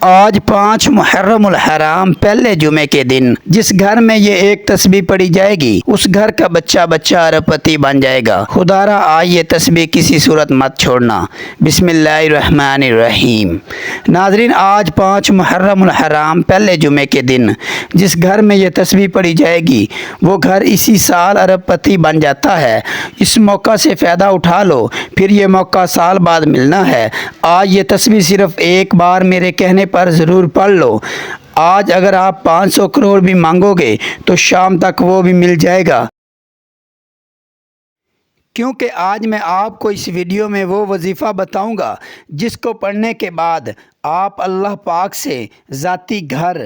آج 5 محرم الحرام پہلے جمعے کے دن جس گھر میں یہ ایک تسبیح پڑھی جائے گی اس گھر کا بچہ ارب پتی بن جائے گا۔ خدارا آج یہ تسبیح کسی صورت مت چھوڑنا۔ بسم اللہ الرحمن الرحیم۔ ناظرین، آج 5 محرم الحرام پہلے جمعے کے دن جس گھر میں یہ تسبیح پڑھی جائے گی وہ گھر اسی سال ارب پتی بن جاتا ہے۔ اس موقع سے فائدہ اٹھا لو، پھر یہ موقع سال بعد ملنا ہے۔ آج یہ تسبیح صرف ایک بار میرے کہنے پر ضرور پڑھ لو۔ آج اگر آپ 500 کروڑ بھی مانگو گے تو شام تک وہ بھی مل جائے گا، کیونکہ آج میں آپ کو اس ویڈیو میں وہ وظیفہ بتاؤں گا جس کو پڑھنے کے بعد آپ اللہ پاک سے ذاتی گھر،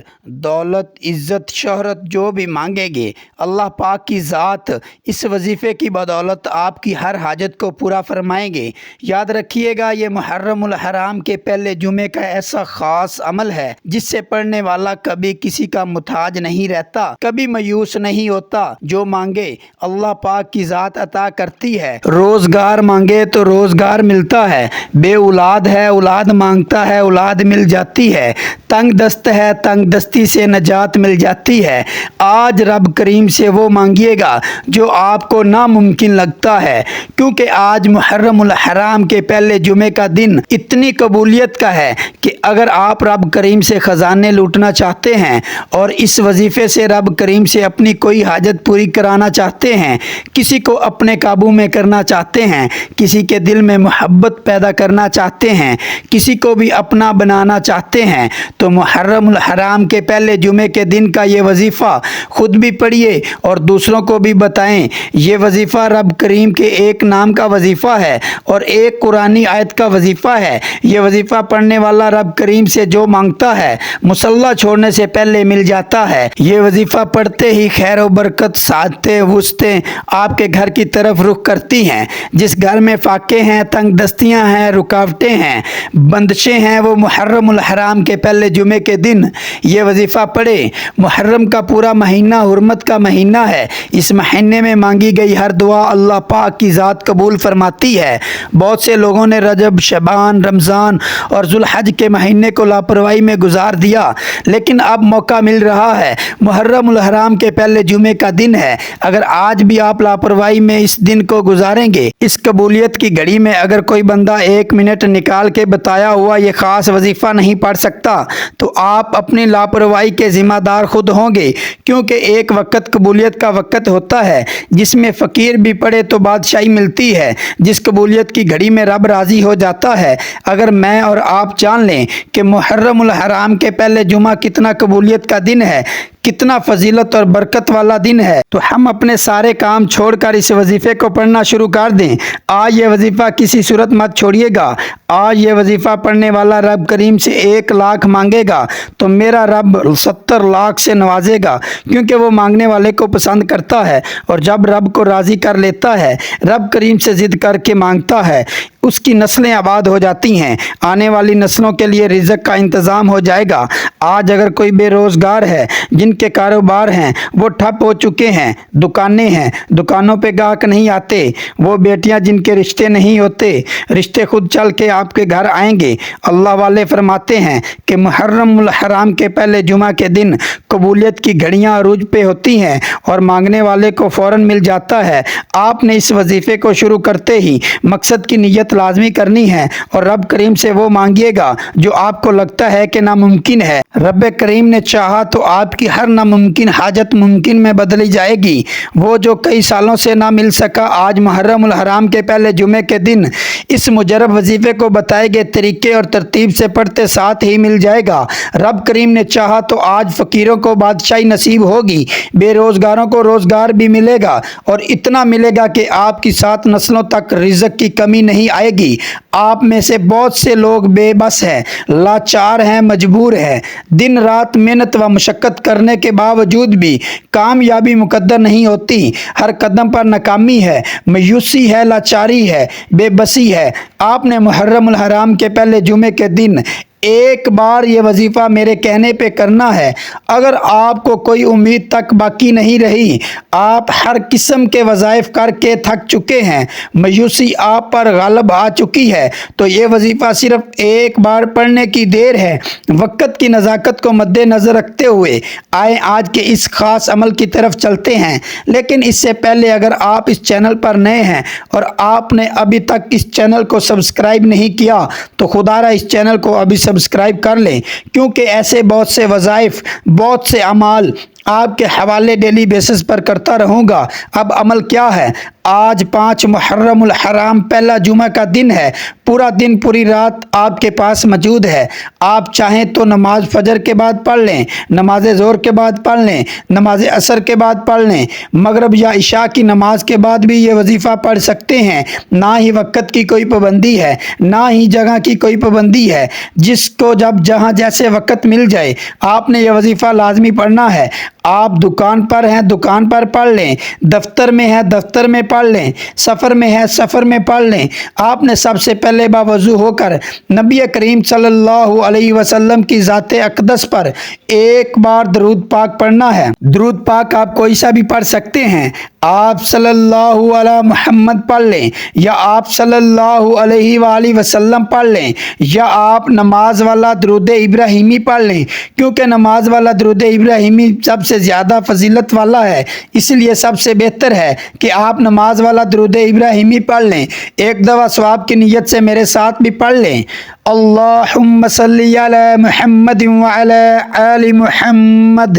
دولت، عزت، شہرت جو بھی مانگیں گے، اللہ پاک کی ذات اس وظیفے کی بدولت آپ کی ہر حاجت کو پورا فرمائیں گے۔ یاد رکھیے گا، یہ محرم الحرام کے پہلے جمعے کا ایسا خاص عمل ہے جس سے پڑھنے والا کبھی کسی کا محتاج نہیں رہتا، کبھی مایوس نہیں ہوتا۔ جو مانگے اللہ پاک کی ذات عطا کرتی ہے۔ روزگار مانگے تو روزگار ملتا ہے، بے اولاد ہے اولاد مانگتا ہے اولاد مل جاتی ہے، تنگ دست ہے تنگ دستی سے نجات مل جاتی ہے۔ آج رب کریم سے وہ مانگیے گا جو آپ کو ناممکن لگتا ہے، کیونکہ آج محرم الحرام کے پہلے جمعے کا دن اتنی قبولیت کا ہے کہ اگر آپ رب کریم سے خزانے لوٹنا چاہتے ہیں اور اس وظیفے سے رب کریم سے اپنی کوئی حاجت پوری کرانا چاہتے ہیں، کسی کو اپنے قابو میں کرنا چاہتے ہیں، کسی کے دل میں محبت پیدا کرنا چاہتے ہیں، کسی کو بھی اپنا بنانا چاہتے ہیں، تو محرم الحرام کے پہلے جمعے کے دن کا یہ وظیفہ خود بھی پڑھیے اور دوسروں کو بھی بتائیں۔ یہ وظیفہ رب کریم کے ایک نام کا وظیفہ ہے اور ایک قرآنی آیت کا وظیفہ ہے۔ یہ وظیفہ پڑھنے والا رب کریم سے جو مانگتا ہے مصلی چھوڑنے سے پہلے مل جاتا ہے۔ یہ وظیفہ پڑھتے ہی خیر و برکت، سعادتیں، وسعتیں آپ کے گھر کی طرف رخ کرتی ہیں۔ جس گھر میں فاقے ہیں، تنگ دستیاں ہیں، رکاوٹیں ہیں، بندشیں ہیں، وہ محرم الحرام کے پہلے جمعے کے دن یہ وظیفہ پڑھے۔ محرم کا پورا مہینہ حرمت کا مہینہ ہے۔ اس مہینے میں مانگی گئی ہر دعا اللہ پاک کی ذات قبول فرماتی ہے۔ بہت سے لوگوں نے رجب، شعبان، رمضان اور ذوالحج کے مہینے کو لاپرواہی میں گزار دیا، لیکن اب موقع مل رہا ہے۔ محرم الحرام کے پہلے جمعے کا دن ہے۔ اگر آج بھی آپ لاپرواہی میں اس دن کو گزاریں گے، اس قبولیت کی گھڑی میں اگر کوئی بندہ 1 منٹ نکال کے بتایا ہوا یہ خاص وظیفہ نہیں پڑھ سکتا تو آپ اپنی لاپرواہی کے ذمہ دار خود ہوں گے، کیونکہ ایک وقت قبولیت کا وقت ہوتا ہے جس میں فقیر بھی پڑھے تو بادشاہی ملتی ہے، جس قبولیت کی گھڑی میں رب راضی ہو جاتا ہے۔ اگر میں اور آپ جان لیں کہ محرم الحرام کے پہلے جمعہ کتنا قبولیت کا دن ہے، کتنا فضیلت اور برکت والا دن ہے، تو ہم اپنے سارے کام چھوڑ کر اس وظیفے کو پڑھنا شروع کر دیں۔ آج یہ وظیفہ کسی صورت مت چھوڑیے گا۔ آج یہ وظیفہ پڑھنے والا رب کریم سے 1 لاکھ مانگے گا تو میرا رب 70 لاکھ سے نوازے گا، کیونکہ وہ مانگنے والے کو پسند کرتا ہے، اور جب رب کو راضی کر لیتا ہے، رب کریم سے ضد کر کے مانگتا ہے، اس کی نسلیں آباد ہو جاتی ہیں، آنے والی نسلوں کے لیے رزق کا انتظام ہو جائے گا۔ آج اگر کوئی بے روزگار ہے، جن کے کاروبار ہیں وہ ٹھپ ہو چکے ہیں، دکانیں ہیں، دکانوں پہ گاہک نہیں آتے، وہ بیٹیاں جن کے رشتے نہیں ہوتے، رشتے خود چل کے آپ کے گھر آئیں گے۔ اللہ والے فرماتے ہیں کہ محرم الحرام کے پہلے جمعہ کے دن قبولیت کی گھڑیاں عروج پہ ہوتی ہیں اور مانگنے والے کو فوراً مل جاتا ہے۔ آپ نے اس وظیفے کو شروع کرتے ہی مقصد کی نیت لازمی کرنی ہے اور رب کریم سے وہ مانگیے گا جو آپ کو لگتا ہے کہ ناممکن ہے۔ رب کریم نے چاہا تو آپ کی ہر ناممکن حاجت ممکن میں بدلی جائے گی۔ وہ جو کئی سالوں سے نہ مل سکا، آج محرم الحرام کے پہلے جمعے کے دن اس مجرب وظیفے کو بتائے گئے طریقے اور ترتیب سے پڑھتے ساتھ ہی مل جائے گا۔ رب کریم نے چاہا تو آج فقیروں کو بادشاہی نصیب ہوگی، بے روزگاروں کو روزگار بھی ملے گا، اور اتنا ملے گا کہ آپ کی 7 نسلوں تک رزق کی کمی نہیں آئے گی۔ آپ میں سے بہت سے لوگ بے بس ہیں، لاچار ہیں، مجبور ہیں، دن رات محنت و مشقت کرنے کے باوجود بھی کامیابی مقدر نہیں ہوتی، ہر قدم پر ناکامی ہے، مایوسی ہے، لاچاری ہے، بے بسی ہے۔ آپ نے محرم الحرام کے پہلے جمعے کے دن ایک بار یہ وظیفہ میرے کہنے پہ کرنا ہے۔ اگر آپ کو کوئی امید تک باقی نہیں رہی، آپ ہر قسم کے وظائف کر کے تھک چکے ہیں، مایوسی آپ پر غالب آ چکی ہے، تو یہ وظیفہ صرف ایک بار پڑھنے کی دیر ہے۔ وقت کی نزاکت کو مد نظر رکھتے ہوئے آئیں آج کے اس خاص عمل کی طرف چلتے ہیں۔ لیکن اس سے پہلے اگر آپ اس چینل پر نئے ہیں اور آپ نے ابھی تک اس چینل کو سبسکرائب نہیں کیا تو خدا را اس چینل کو ابھی سبسکرائب کر لیں، کیونکہ ایسے بہت سے وظائف، بہت سے اعمال آپ کے حوالے ڈیلی بیسس پر کرتا رہوں گا۔ اب عمل کیا ہے؟ آج 5 محرم الحرام پہلا جمعہ کا دن ہے۔ پورا دن پوری رات آپ کے پاس موجود ہے۔ آپ چاہیں تو نماز فجر کے بعد پڑھ لیں، نماز ظہر کے بعد پڑھ لیں، نماز عصر کے بعد پڑھ لیں، مغرب یا عشاء کی نماز کے بعد بھی یہ وظیفہ پڑھ سکتے ہیں۔ نہ ہی وقت کی کوئی پابندی ہے، نہ ہی جگہ کی کوئی پابندی ہے۔ جس کو جب جہاں جیسے وقت مل جائے آپ نے یہ وظیفہ لازمی پڑھنا ہے۔ آپ دکان پر ہیں، دکان پر پڑھ لیں، دفتر میں ہیں، دفتر میں پڑھ لیں، سفر میں ہیں، سفر میں پڑھ لیں۔ آپ نے سب سے پہلے باوضو ہو کر نبی کریم صلی اللہ علیہ وسلم کی ذات اقدس پر ایک بار درود پاک پڑھنا ہے۔ درود پاک آپ کوئی سا بھی پڑھ سکتے ہیں۔ آپ صلی اللہ علی محمد پڑھ لیں، یا آپ صلی اللہ علیہ وآلہ وسلم پڑھ لیں، یا آپ نماز والا درود ابراہیمی پڑھ لیں، کیونکہ نماز والا درود ابراہیمی سب سے زیادہ فضیلت والا ہے۔ اس لیے سب سے بہتر ہے کہ آپ نماز والا درود ابراہیمی پڑھ لیں۔ ایک دفعہ ثواب کی نیت سے میرے ساتھ بھی پڑھ لیں۔ اللہم صلی علی محمد وعلی آل محمد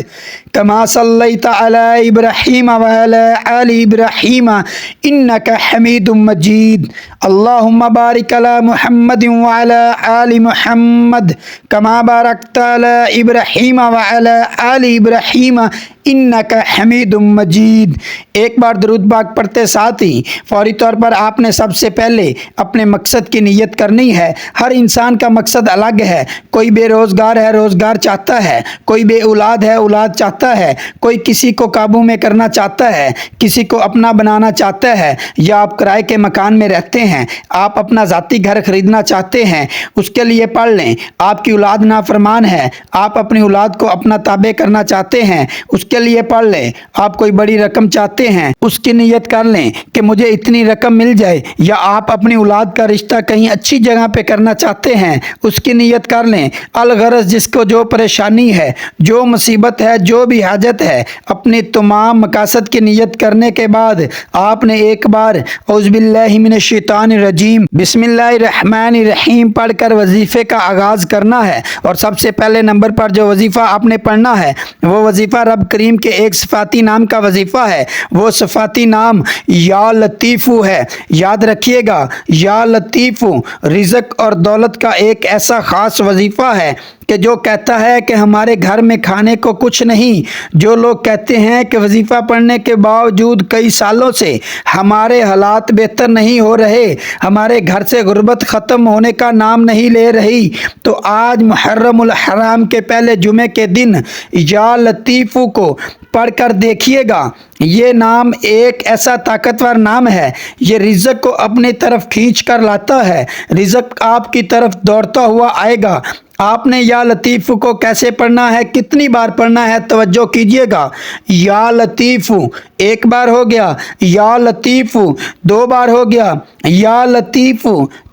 کما صلیت علی ابراہیم وعلی آل ابراہیم انک حمید مجید۔ اللہم بارک علی محمد وعلی آل محمد کما بارکت علی ابراہیم وعلی آل ابراہیم انک حمید مجید۔ ایک بار درود پاک پڑھتے ساتھ ہی فوری طور پر آپ نے سب سے پہلے اپنے مقصد کی نیت کرنی ہے۔ ہر انسان کا مقصد الگ ہے۔ کوئی بے روزگار ہے، روزگار چاہتا ہے، کوئی بے اولاد ہے، اولاد چاہتا ہے، کوئی کسی کو قابو میں کرنا چاہتا ہے، کسی کو اپنا بنانا چاہتا ہے، یا آپ کرائے کے مکان میں رہتے ہیں، آپ اپنا ذاتی گھر خریدنا چاہتے ہیں، اس کے لیے پڑھ لیں۔ آپ کی اولاد نافرمان ہے، آپ اپنی اولاد کو اپنا تابع کرنا چاہتے ہیں، اس کے لیے پڑھ لیں۔ آپ کوئی بڑی رقم چاہتے ہیں، اس کی نیت کر لیں کہ مجھے اتنی رقم مل جائے، یا آپ اپنی اولاد کا رشتہ کہیں اچھی جگہ پہ کرنا چاہتے ہیں، اس کی نیت کر لیں۔ الغرض جس کو جو پریشانی ہے، جو مصیبت ہے، جو بھی حاجت ہے، اپنی تمام مقاصد کی نیت کرنے کے بعد آپ نے ایک بار اعوذ باللہ من الشیطان الرجیم بسم اللہ الرحمن الرحیم پڑھ کر وظیفے کا آغاز کرنا ہے۔ اور سب سے پہلے نمبر پر جو وظیفہ آپ نے پڑھنا ہے وہ وظیفہ رب کریم کے ایک صفاتی نام کا وظیفہ ہے۔ وہ صفاتی نام یا لطیفو ہے۔ یاد رکھیے گا، یا لطیفو رزق اور دولت کا ایک ایسا خاص وظیفہ ہے کہ جو کہتا ہے کہ ہمارے گھر میں کھانے کو کچھ نہیں۔ جو لوگ کہتے ہیں کہ وظیفہ پڑھنے کے باوجود کئی سالوں سے ہمارے حالات بہتر نہیں ہو رہے، ہمارے گھر سے غربت ختم ہونے کا نام نہیں لے رہی، تو آج محرم الحرام کے پہلے جمعے کے دن یا لطیفو کو پڑھ کر دیکھیے گا۔ یہ نام ایک ایسا طاقتور نام ہے، یہ رزق کو اپنی طرف کھینچ کر لاتا ہے، رزق آپ کی طرف دوڑتا ہوا آئے گا۔ آپ نے یا لطیف کو کیسے پڑھنا ہے، کتنی بار پڑھنا ہے، توجہ کیجئے گا۔ یا لطیف ایک بار ہو گیا، یا لطیف 2 بار ہو گیا، یا لطیف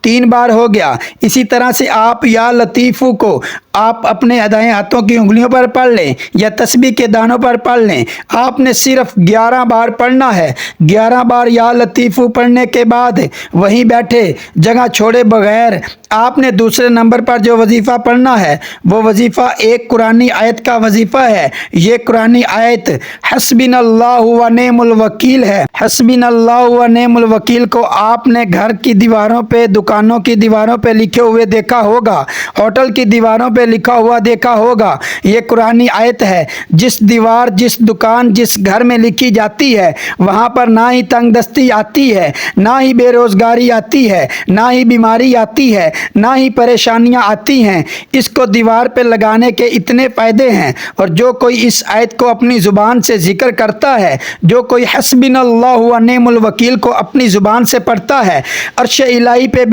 3 بار ہو گیا۔ اسی طرح سے آپ یا لطیف کو آپ اپنے دائیں ہاتھوں کی انگلیوں پر پڑھ لیں یا تسبیح کے دانوں پر پڑھ لیں۔ آپ نے صرف 11 بار پڑھنا ہے۔ 11 بار یا لطیف پڑھنے کے بعد وہیں بیٹھے جگہ چھوڑے بغیر آپ نے دوسرے نمبر پر جو وظیفہ پڑھنا ہے وہ وظیفہ ایک قرآنی آیت کا وظیفہ ہے۔ یہ قرآنی آیت حسبنا اللہ و نعم الوکیل ہے۔ حسبنا اللہ و نعم الوکیل کو آپ نے گھر کی دیواروں پہ، دکانوں کی دیواروں پہ لکھے ہوئے دیکھا ہوگا، ہوٹل کی دیواروں پہ لکھا ہوا دیکھا ہوگا۔ یہ قرآنی آیت ہے، جس دیوار، جس دکان، جس گھر میں لکھی جاتی ہے وہاں پر نہ ہی تنگ دستی آتی ہے، نہ ہی بے روزگاری آتی ہے، نہ ہی بیماری آتی ہے، نہ ہی پریشانیاں آتی ہیں۔ اس کو دیوار پہ لگانے کے اتنے فائدے ہیں، اور جو کوئی اس آیت کو اپنی زبان سے ذکر کرتا ہے، جو کوئی حسبنا اللہ و نعم الوکیل کو اپنی زبان سے پڑھتا ہے، عرش الہی پہ